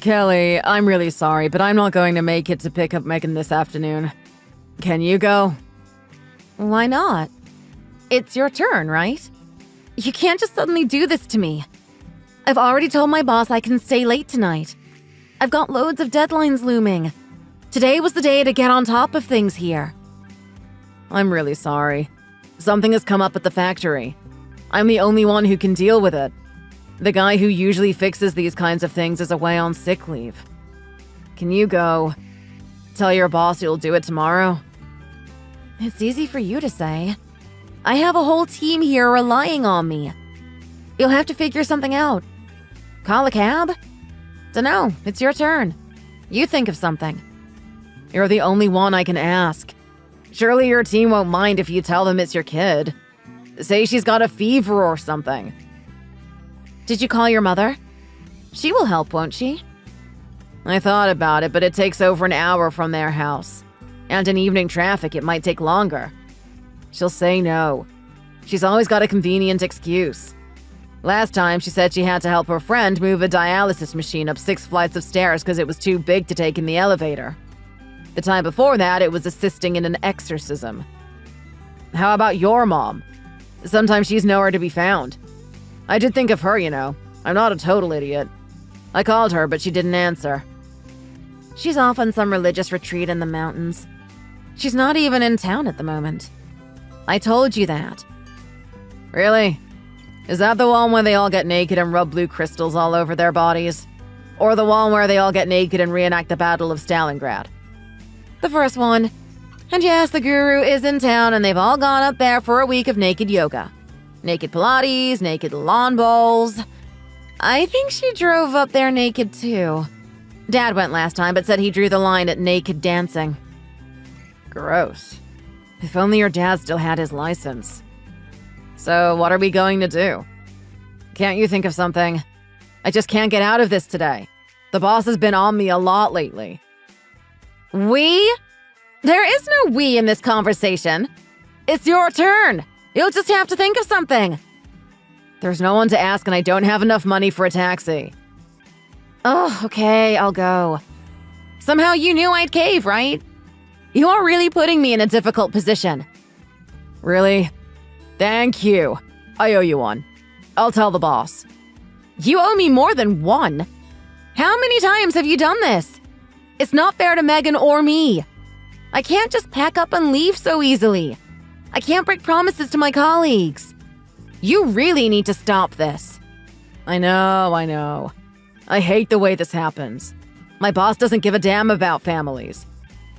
Kelly, I'm really sorry, but I'm not going to make it to pick up Megan this afternoon. Can you go? Why not? It's your turn, right? You can't just suddenly do this to me. I've already told my boss I can stay late tonight. I've got loads of deadlines looming. Today was the day to get on top of things here. I'm really sorry. Something has come up at the factory. I'm the only one who can deal with it. The guy who usually fixes these kinds of things is away on sick leave. Can you go? Tell your boss you'll do it tomorrow? It's easy for you to say. I have a whole team here relying on me. You'll have to figure something out. Call a cab? Dunno, it's your turn. You think of something. You're the only one I can ask. Surely your team won't mind if you tell them it's your kid. Say she's got a fever or something. Did you call your mother? She will help, won't she? I thought about it, but it takes over an hour from their house. And in evening traffic, it might take longer. She'll say no. She's always got a convenient excuse. Last time, she said she had to help her friend move a dialysis machine up 6 flights of stairs because it was too big to take in the elevator. The time before that, it was assisting in an exorcism. How about your mom? Sometimes she's nowhere to be found. I did think of her, you know. I'm not a total idiot. I called her, but she didn't answer. She's off on some religious retreat in the mountains. She's not even in town at the moment. I told you that. Really? Is that the one where they all get naked and rub blue crystals all over their bodies? Or the one where they all get naked and reenact the Battle of Stalingrad? The first one. And yes, the guru is in town and they've all gone up there for a week of naked yoga. Naked Pilates, naked lawn bowls. I think she drove up there naked too. Dad went last time but said he drew the line at naked dancing. Gross. If only your dad still had his license. So what are we going to do? Can't you think of something? I just can't get out of this today. The boss has been on me a lot lately. We? There is no we in this conversation. It's your turn. You'll just have to think of something. There's no one to ask and I don't have enough money for a taxi. Oh, okay, I'll go. Somehow you knew I'd cave, right? You're really putting me in a difficult position. Really? Thank you. I owe you one. I'll tell the boss. You owe me more than one. How many times have you done this? It's not fair to Megan or me. I can't just pack up and leave so easily. I can't break promises to my colleagues. You really need to stop this. I know. I hate the way this happens. My boss doesn't give a damn about families.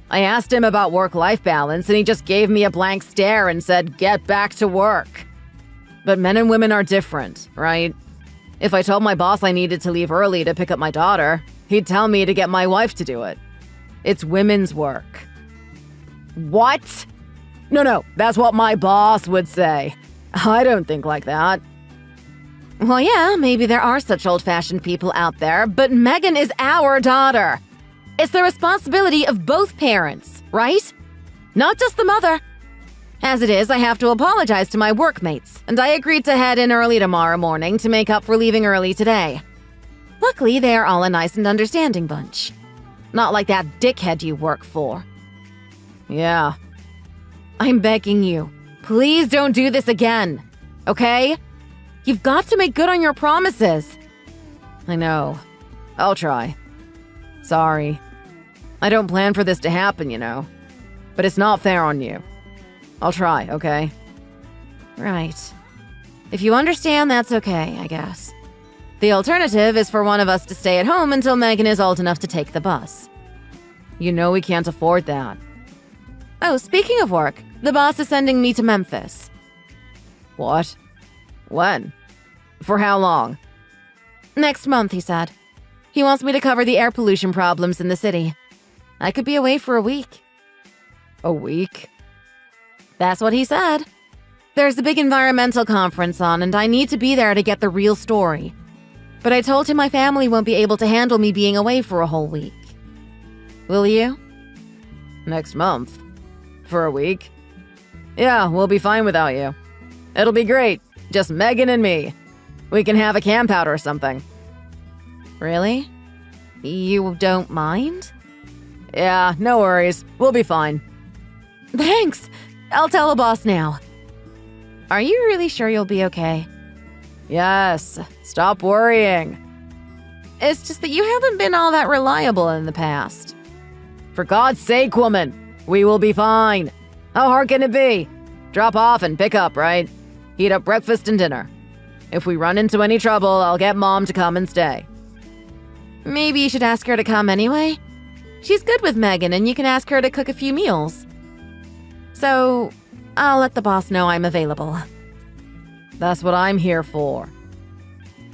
I asked him about work-life balance and he just gave me a blank stare and said, get back to work. But men and women are different, right? If I told my boss I needed to leave early to pick up my daughter, he'd tell me to get my wife to do it. It's women's work. What? No, that's what my boss would say. I don't think like that. Well, yeah, maybe there are such old-fashioned people out there, but Megan is our daughter. It's the responsibility of both parents, right? Not just the mother. As it is, I have to apologize to my workmates, and I agreed to head in early tomorrow morning to make up for leaving early today. Luckily, they are all a nice and understanding bunch. Not like that dickhead you work for. Yeah. I'm begging you, please don't do this again, okay? You've got to make good on your promises. I know. I'll try. Sorry. I don't plan for this to happen, you know. But it's not fair on you. I'll try, okay? Right. If you understand, that's okay, I guess. The alternative is for one of us to stay at home until Megan is old enough to take the bus. You know we can't afford that. Oh, speaking of work, the boss is sending me to Memphis. What? When? For how long? Next month, he said. He wants me to cover the air pollution problems in the city. I could be away for a week. A week? That's what he said. There's a big environmental conference on, and I need to be there to get the real story. But I told him my family won't be able to handle me being away for a whole week. Will you? Next month? For a week? Yeah, we'll be fine without you. It'll be great. Just Megan and me. We can have a camp out or something. Really? You don't mind? Yeah, no worries. We'll be fine. Thanks. I'll tell the boss now. Are you really sure you'll be okay? Yes, stop worrying. It's just that you haven't been all that reliable in the past. For God's sake, woman, we will be fine. How hard can it be? Drop off and pick up, right? Heat up breakfast and dinner. If we run into any trouble, I'll get Mom to come and stay. Maybe you should ask her to come anyway. She's good with Megan, and you can ask her to cook a few meals. So, I'll let the boss know I'm available. That's what I'm here for.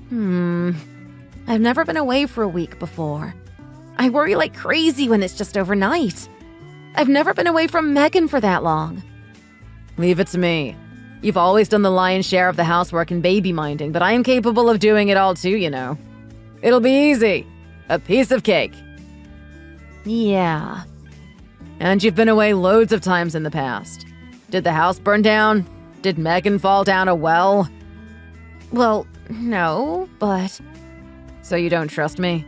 I've never been away for a week before. I worry like crazy when it's just overnight. I've never been away from Megan for that long. Leave it to me. You've always done the lion's share of the housework and baby minding, but I am capable of doing it all too, you know. It'll be easy. A piece of cake. Yeah. And you've been away loads of times in the past. Did the house burn down? Did Megan fall down a well? Well, no, but... So you don't trust me?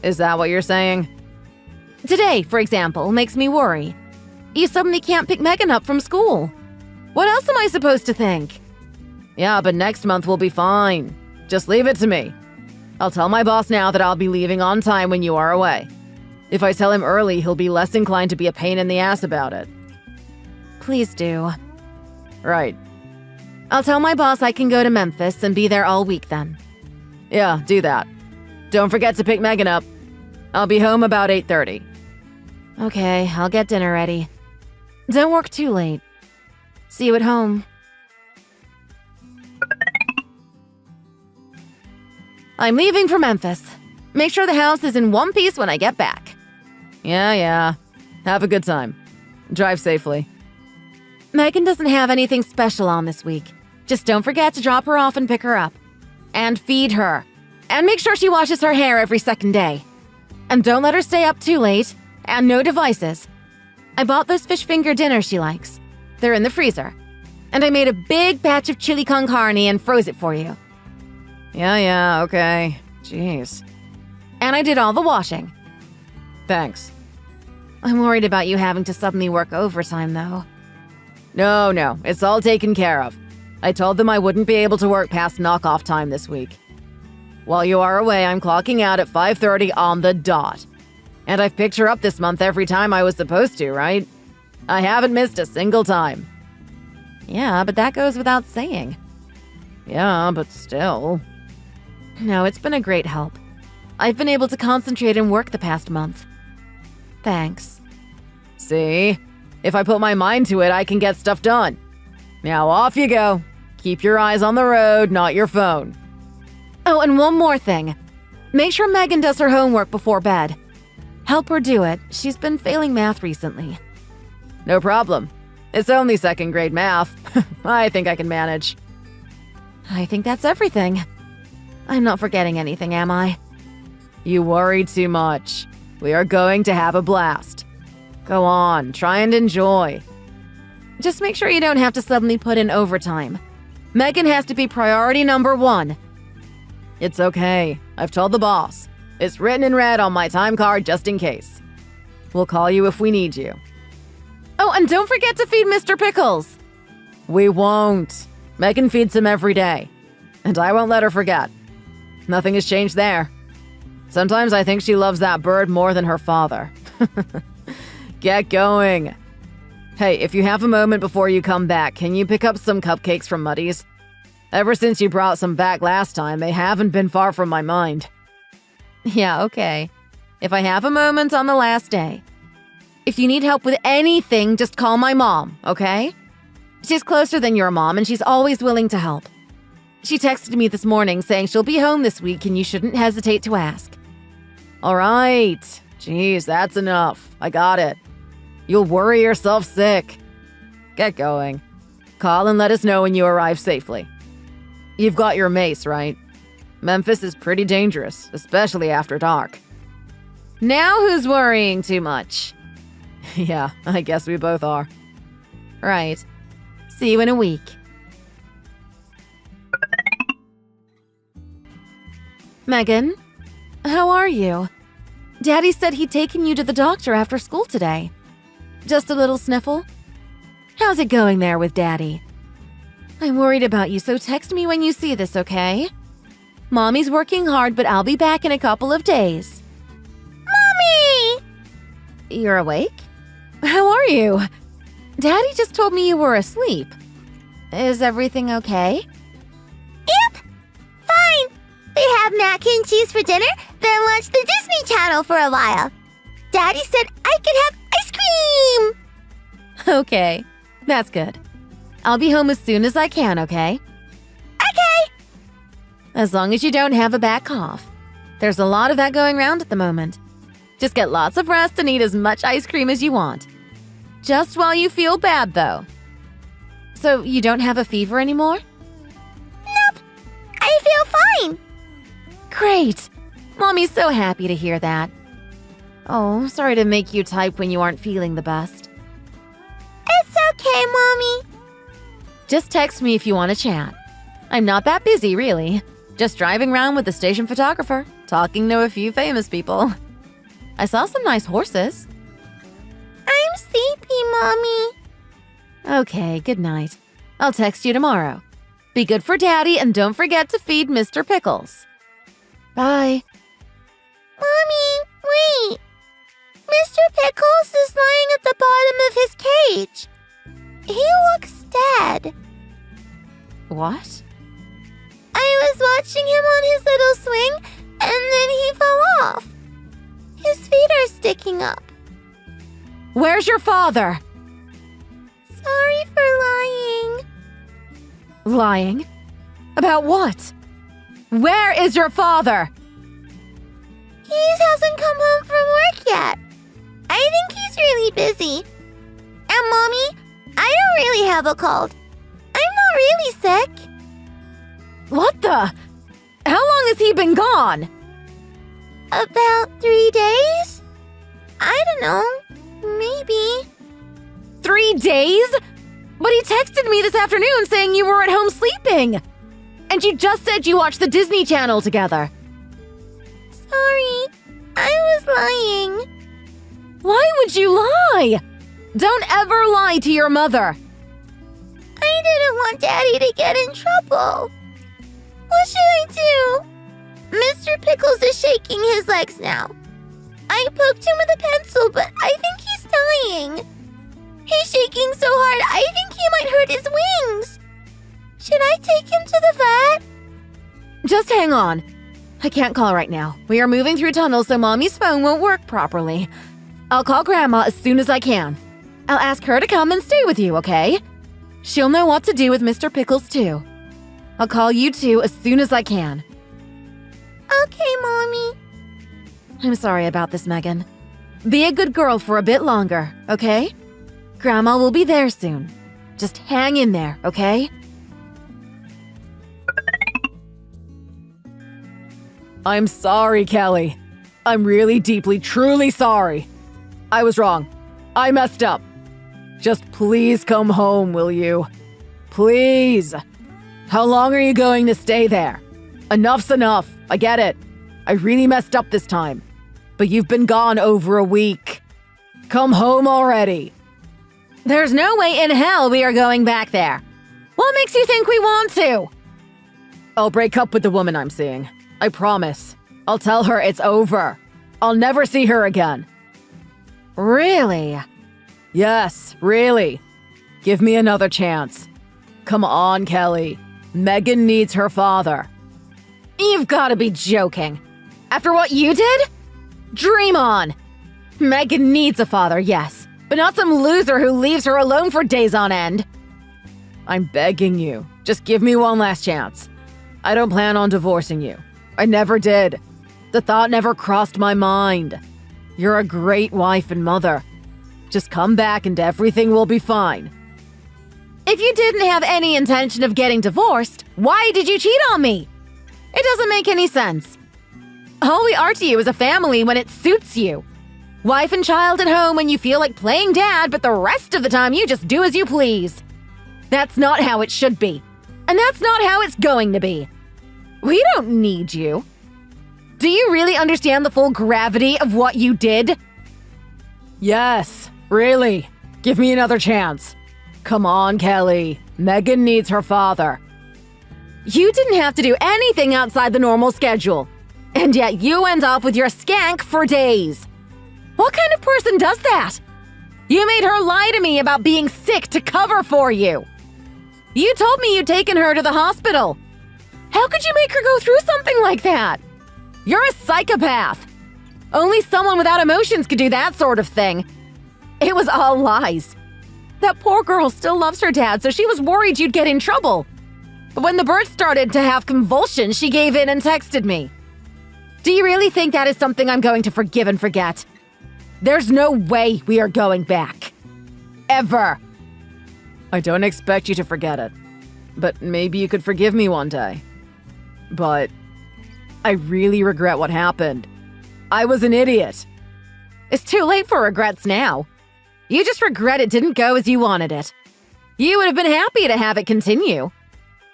Is that what you're saying? Today, for example, makes me worry. You suddenly can't pick Megan up from school. What else am I supposed to think? Yeah, but next month we'll be fine. Just leave it to me. I'll tell my boss now that I'll be leaving on time when you are away. If I tell him early, he'll be less inclined to be a pain in the ass about it. Please do. Right. I'll tell my boss I can go to Memphis and be there all week then. Yeah, do that. Don't forget to pick Megan up. I'll be home about 8:30. Okay, I'll get dinner ready. Don't work too late. See you at home. I'm leaving for Memphis. Make sure the house is in one piece when I get back. Yeah. Have a good time. Drive safely. Megan doesn't have anything special on this week. Just don't forget to drop her off and pick her up. And feed her. And make sure she washes her hair every second day. And don't let her stay up too late. And no devices. I bought those fish finger dinners she likes. They're in the freezer. And I made a big batch of chili con carne and froze it for you. Yeah, okay. Jeez. And I did all the washing. Thanks. I'm worried about you having to suddenly work overtime, though. No, it's all taken care of. I told them I wouldn't be able to work past knock-off time this week. While you are away, I'm clocking out at 5:30 on the dot. And I've picked her up this month every time I was supposed to, right? I haven't missed a single time. Yeah, but that goes without saying. Yeah, but still. No, it's been a great help. I've been able to concentrate and work the past month. Thanks. See? If I put my mind to it, I can get stuff done. Now off you go. Keep your eyes on the road, not your phone. Oh, and one more thing. Make sure Megan does her homework before bed. Help her do it. She's been failing math recently. No problem. It's only second grade math. I think I can manage. I think that's everything. I'm not forgetting anything, am I? You worry too much. We are going to have a blast. Go on, try and enjoy. Just make sure you don't have to suddenly put in overtime. Megan has to be priority number 1. It's okay. I've told the boss. It's written in red on my time card just in case. We'll call you if we need you. Oh, and don't forget to feed Mr. Pickles. We won't. Megan feeds him every day. And I won't let her forget. Nothing has changed there. Sometimes I think she loves that bird more than her father. Get going. Hey, if you have a moment before you come back, can you pick up some cupcakes from Muddy's? Ever since you brought some back last time, they haven't been far from my mind. Yeah, okay. If I have a moment on the last day. If you need help with anything, just call my mom, okay? She's closer than your mom, and she's always willing to help. She texted me this morning saying she'll be home this week and you shouldn't hesitate to ask. All right. Jeez, that's enough. I got it. You'll worry yourself sick. Get going. Call and let us know when you arrive safely. You've got your mace, right? Memphis is pretty dangerous, especially after dark. Now who's worrying too much? Yeah, I guess we both are. Right. See you in a week. Megan, how are you? Daddy said he'd taken you to the doctor after school today. Just a little sniffle? How's it going there with Daddy? I'm worried about you, so text me when you see this, okay? Mommy's working hard, but I'll be back in a couple of days. Mommy! You're awake? How are you? Daddy just told me you were asleep. Is everything okay? Yep, fine. We have mac and cheese for dinner, then watch the Disney Channel for a while. Daddy said I could have ice cream. Okay, that's good. I'll be home as soon as I can, okay? Okay. As long as you don't have a bad cough. There's a lot of that going around at the moment. Just get lots of rest and eat as much ice cream as you want. Just while you feel bad, though. So you don't have a fever anymore? Nope, I feel fine. Great! Mommy's so happy to hear that. Oh, sorry to make you type when you aren't feeling the best. It's okay, Mommy. Just text me if you want to chat. I'm not that busy, really. Just driving around with the station photographer, talking to a few famous people. I saw some nice horses. I'm sleepy, Mommy. Okay, good night. I'll text you tomorrow. Be good for Daddy and don't forget to feed Mr. Pickles. Bye. Mommy, wait. Mr. Pickles is lying at the bottom of his cage. He looks dead. What? I was watching him on his little swing, and then he fell off. His feet are sticking up. Where's your father? Sorry for lying. Lying? About what? Where is your father? He hasn't come home from work yet. I think he's really busy. And Mommy, I don't really have a cold. I'm not really sick. What the? How long has he been gone? About 3 days? I don't know. Maybe. 3 days? But he texted me this afternoon saying you were at home sleeping. And you just said you watched the Disney Channel together. Sorry, I was lying. Why would you lie? Don't ever lie to your mother. I didn't want Daddy to get in trouble. What should I do? Mr. Pickles is shaking his legs now. I poked him with a pencil, but I think he's dying. He's shaking so hard, I think he might hurt his wings. Should I take him to the vet? Just hang on. I can't call right now. We are moving through tunnels, so Mommy's phone won't work properly. I'll call Grandma as soon as I can. I'll ask her to come and stay with you, okay? She'll know what to do with Mr. Pickles, too. I'll call you two as soon as I can. Okay, Mommy. I'm sorry about this, Megan. Be a good girl for a bit longer, okay? Grandma will be there soon. Just hang in there, okay? I'm sorry, Kelly. I'm really deeply, truly sorry. I was wrong. I messed up. Just please come home, will you? Please. How long are you going to stay there? Enough's enough. I get it. I really messed up this time. But you've been gone over a week. Come home already. There's no way in hell we are going back there. What makes you think we want to? I'll break up with the woman I'm seeing. I promise. I'll tell her it's over. I'll never see her again. Really? Yes, really. Give me another chance. Come on, Kelly. Megan needs her father. You've got to be joking. After what you did? Dream on. Megan needs a father, yes, but not some loser who leaves her alone for days on end. I'm begging you. Just give me one last chance. I don't plan on divorcing you. I never did. The thought never crossed my mind. You're a great wife and mother. Just come back and everything will be fine. If you didn't have any intention of getting divorced, why did you cheat on me? It doesn't make any sense. All we are to you is a family when it suits you. Wife and child at home when you feel like playing dad, but the rest of the time you just do as you please. That's not how it should be. And that's not how it's going to be. We don't need you. Do Do you really understand the full gravity of what you did? Yes, really. Give me another chance. Come on, Kelly. Megan needs her father. You didn't have to do anything outside the normal schedule. And yet you went off with your skank for days. What kind of person does that? You made her lie to me about being sick to cover for you. You told me you'd taken her to the hospital. How could you make her go through something like that? You're a psychopath. Only someone without emotions could do that sort of thing. It was all lies. That poor girl still loves her dad, so she was worried you'd get in trouble. But when the bird started to have convulsions, she gave in and texted me. Do you really think that is something I'm going to forgive and forget? There's no way we are going back. Ever. I don't expect you to forget it. But maybe you could forgive me one day. But I really regret what happened. I was an idiot. It's too late for regrets now. You just regret it didn't go as you wanted it. You would have been happy to have it continue.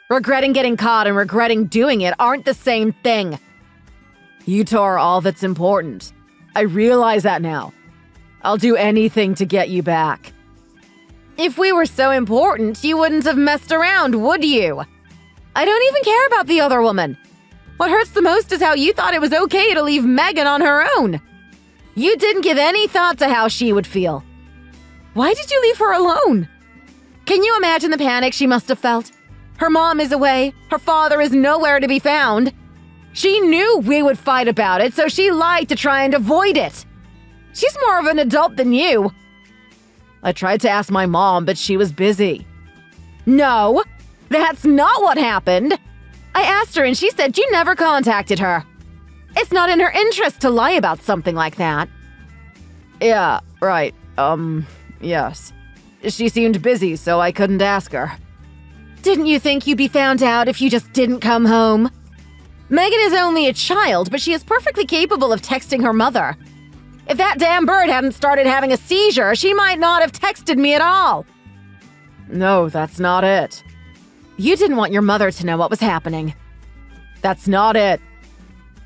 Regretting getting caught and regretting doing it aren't the same thing. You tore all that's important. I realize that now. I'll do anything to get you back. If we were so important, you wouldn't have messed around, would you? I don't even care about the other woman. What hurts the most is how you thought it was okay to leave Megan on her own. You didn't give any thought to how she would feel. Why did you leave her alone? Can you imagine the panic she must have felt? Her mom is away. Her father is nowhere to be found. She knew we would fight about it, so she lied to try and avoid it. She's more of an adult than you. I tried to ask my mom, but she was busy. No, that's not what happened. I asked her and she said you never contacted her. It's not in her interest to lie about something like that. Yeah, right. Yes. She seemed busy, so I couldn't ask her. Didn't you think you'd be found out if you just didn't come home? Megan is only a child, but she is perfectly capable of texting her mother. If that damn bird hadn't started having a seizure, she might not have texted me at all. No, that's not it. You didn't want your mother to know what was happening. That's not it.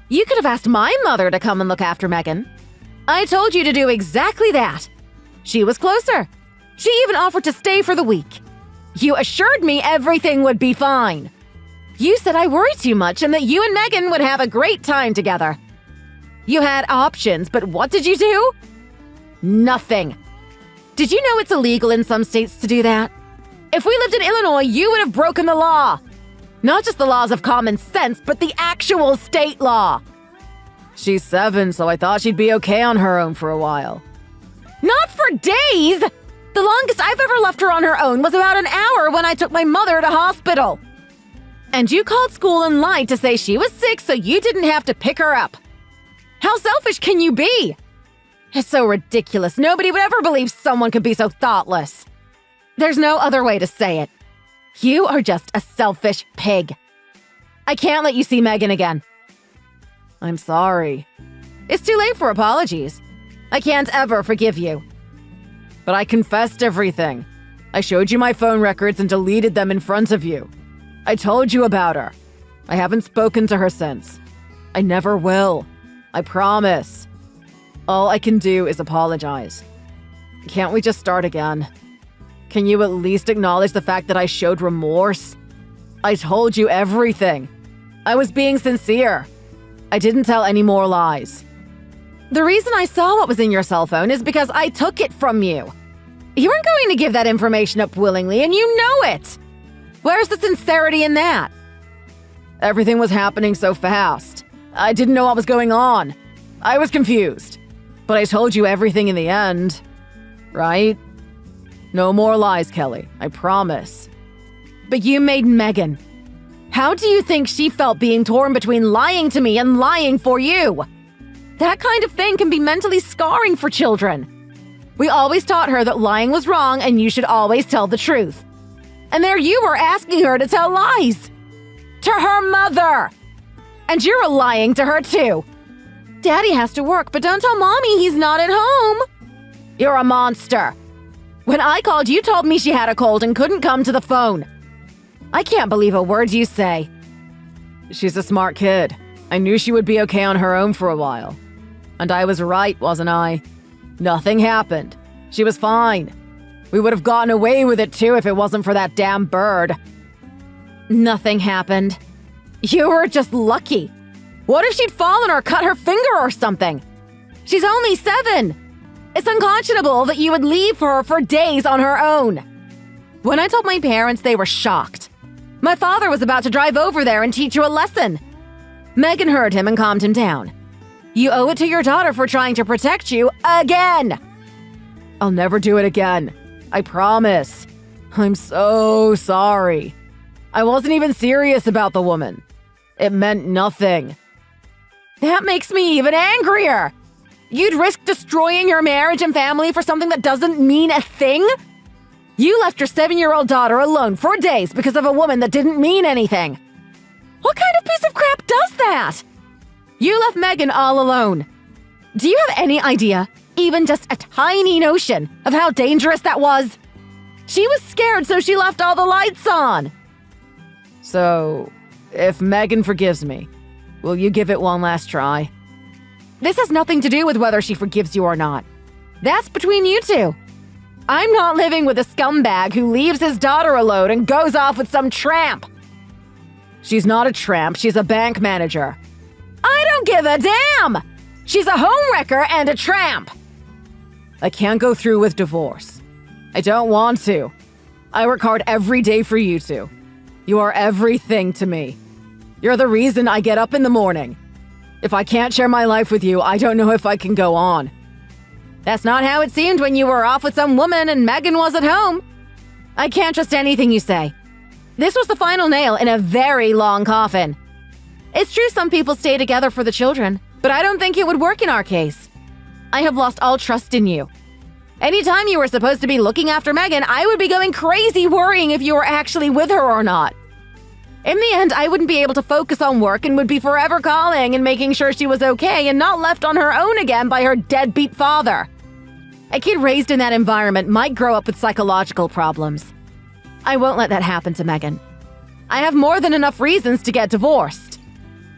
You could have asked my mother to come and look after Megan. I told you to do exactly that. She was closer. She even offered to stay for the week. You assured me everything would be fine. You said I worry too much and that you and Megan would have a great time together. You had options, but what did you do? Nothing. Did you know it's illegal in some states to do that? If we lived in Illinois, you would have broken the law. Not just the laws of common sense, but the actual state law. She's 7, so I thought she'd be okay on her own for a while. Not for days! The longest I've ever left her on her own was about an hour when I took my mother to hospital. And you called school and lied to say she was sick so you didn't have to pick her up. How selfish can you be? It's so ridiculous. Nobody would ever believe someone could be so thoughtless. There's no other way to say it. You are just a selfish pig. I can't let you see Megan again. I'm sorry. It's too late for apologies. I can't ever forgive you. But I confessed everything. I showed you my phone records and deleted them in front of you. I told you about her. I haven't spoken to her since. I never will. I promise. All I can do is apologize. Can't we just start again? Can you at least acknowledge the fact that I showed remorse? I told you everything. I was being sincere. I didn't tell any more lies. The reason I saw what was in your cell phone is because I took it from you. You weren't going to give that information up willingly, and you know it. Where's the sincerity in that? Everything was happening so fast. I didn't know what was going on. I was confused. But I told you everything in the end. Right? No more lies, Kelly. I promise. But you made Megan. How do you think she felt being torn between lying to me and lying for you? That kind of thing can be mentally scarring for children. We always taught her that lying was wrong and you should always tell the truth. And there you were asking her to tell lies. To her mother. And you're lying to her too. Daddy has to work, but don't tell Mommy he's not at home. You're a monster. When I called, you told me she had a cold and couldn't come to the phone. I can't believe a word you say. She's a smart kid. I knew she would be okay on her own for a while. And I was right, wasn't I? Nothing happened. She was fine. We would have gotten away with it too if it wasn't for that damn bird. Nothing happened. You were just lucky. What if she'd fallen or cut her finger or something? She's only 7. It's unconscionable that you would leave her for days on her own. When I told my parents, they were shocked. My father was about to drive over there and teach you a lesson. Megan heard him and calmed him down. You owe it to your daughter for trying to protect you again. I'll never do it again. I promise. I'm so sorry. I wasn't even serious about the woman. It meant nothing. That makes me even angrier. You'd risk destroying your marriage and family for something that doesn't mean a thing? You left your 7-year-old daughter alone for days because of a woman that didn't mean anything. What kind of piece of crap does that? You left Megan all alone. Do you have any idea, even just a tiny notion, of how dangerous that was? She was scared, so she left all the lights on. So, if Megan forgives me, will you give it one last try? This has nothing to do with whether she forgives you or not. That's between you two. I'm not living with a scumbag who leaves his daughter alone and goes off with some tramp. She's not a tramp, she's a bank manager. I don't give a damn! She's a homewrecker and a tramp. I can't go through with divorce. I don't want to. I work hard every day for you two. You are everything to me. You're the reason I get up in the morning. If I can't share my life with you, I don't know if I can go on. That's not how it seemed when you were off with some woman and Megan was at home. I can't trust anything you say. This was the final nail in a very long coffin. It's true some people stay together for the children, but I don't think it would work in our case. I have lost all trust in you. Anytime you were supposed to be looking after Megan, I would be going crazy worrying if you were actually with her or not. In the end, I wouldn't be able to focus on work and would be forever calling and making sure she was okay and not left on her own again by her deadbeat father. A kid raised in that environment might grow up with psychological problems. I won't let that happen to Megan. I have more than enough reasons to get divorced.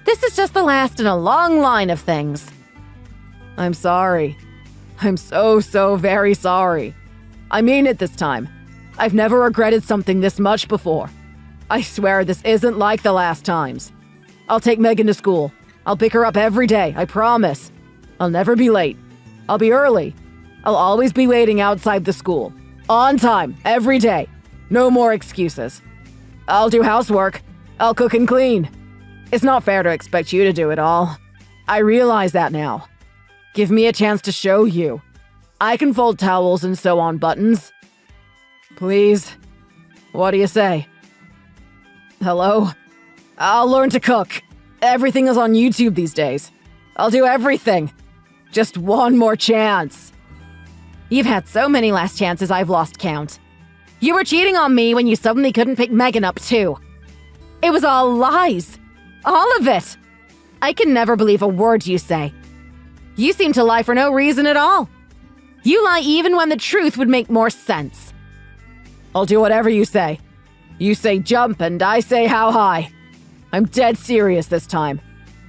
This is just the last in a long line of things. I'm sorry. I'm so very sorry. I mean it this time. I've never regretted something this much before. I swear this isn't like the last times. I'll take Megan to school. I'll pick her up every day, I promise. I'll never be late. I'll be early. I'll always be waiting outside the school. On time, every day. No more excuses. I'll do housework. I'll cook and clean. It's not fair to expect you to do it all. I realize that now. Give me a chance to show you. I can fold towels and sew on buttons. Please. What do you say? Hello? I'll learn to cook. Everything is on YouTube these days. I'll do everything. Just one more chance. You've had so many last chances I've lost count. You were cheating on me when you suddenly couldn't pick Megan up too. It was all lies. All of it. I can never believe a word you say. You seem to lie for no reason at all. You lie even when the truth would make more sense. I'll do whatever you say. You say jump and I say how high. I'm dead serious this time.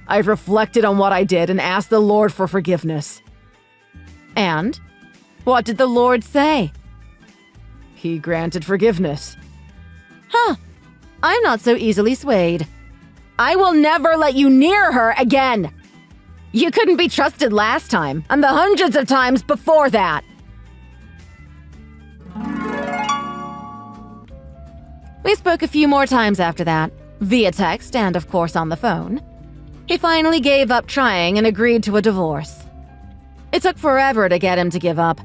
I've reflected on what I did and asked the Lord for forgiveness. And? What did the Lord say? He granted forgiveness. Huh. I'm not so easily swayed. I will never let you near her again. You couldn't be trusted last time, and the hundreds of times before that. We spoke a few more times after that, via text and of course on the phone. He finally gave up trying and agreed to a divorce. It took forever to get him to give up.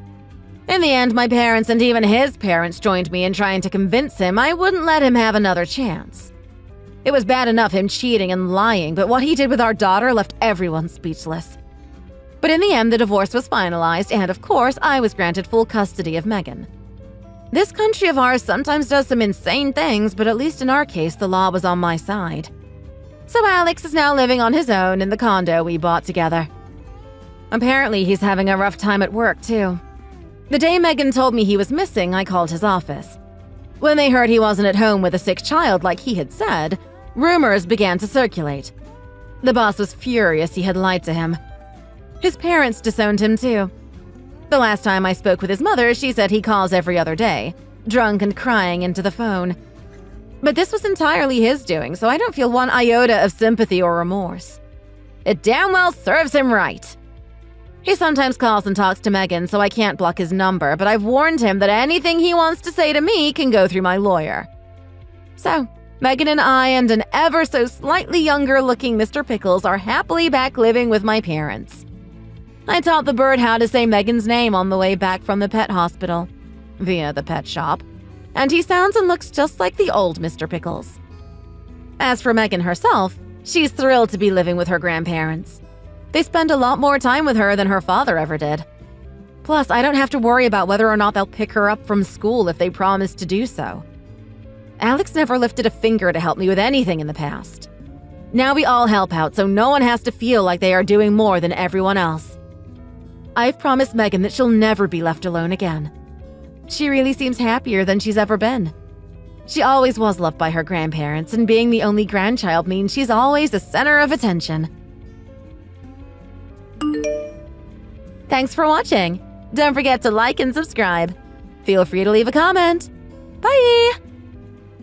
In the end, my parents and even his parents joined me in trying to convince him I wouldn't let him have another chance. It was bad enough him cheating and lying, but what he did with our daughter left everyone speechless. But in the end, the divorce was finalized, and of course, I was granted full custody of Megan. This country of ours sometimes does some insane things, but at least in our case, the law was on my side. So Alex is now living on his own in the condo we bought together. Apparently, he's having a rough time at work, too. The day Megan told me he was missing, I called his office. When they heard he wasn't at home with a sick child like he had said, rumors began to circulate. The boss was furious he had lied to him. His parents disowned him too. The last time I spoke with his mother, she said he calls every other day, drunk and crying into the phone. But this was entirely his doing, so I don't feel one iota of sympathy or remorse. It damn well serves him right. He sometimes calls and talks to Megan, so I can't block his number, but I've warned him that anything he wants to say to me can go through my lawyer. So, Megan and I and an ever so slightly younger-looking Mr. Pickles are happily back living with my parents. I taught the bird how to say Megan's name on the way back from the pet hospital, via the pet shop, and he sounds and looks just like the old Mr. Pickles. As for Megan herself, she's thrilled to be living with her grandparents. They spend a lot more time with her than her father ever did. Plus, I don't have to worry about whether or not they'll pick her up from school if they promise to do so. Alex never lifted a finger to help me with anything in the past. Now we all help out, so no one has to feel like they are doing more than everyone else. I've promised Megan that she'll never be left alone again. She really seems happier than she's ever been. She always was loved by her grandparents, and being the only grandchild means she's always the center of attention. Thanks for watching. Don't forget to like and subscribe. Feel free to leave a comment. Bye!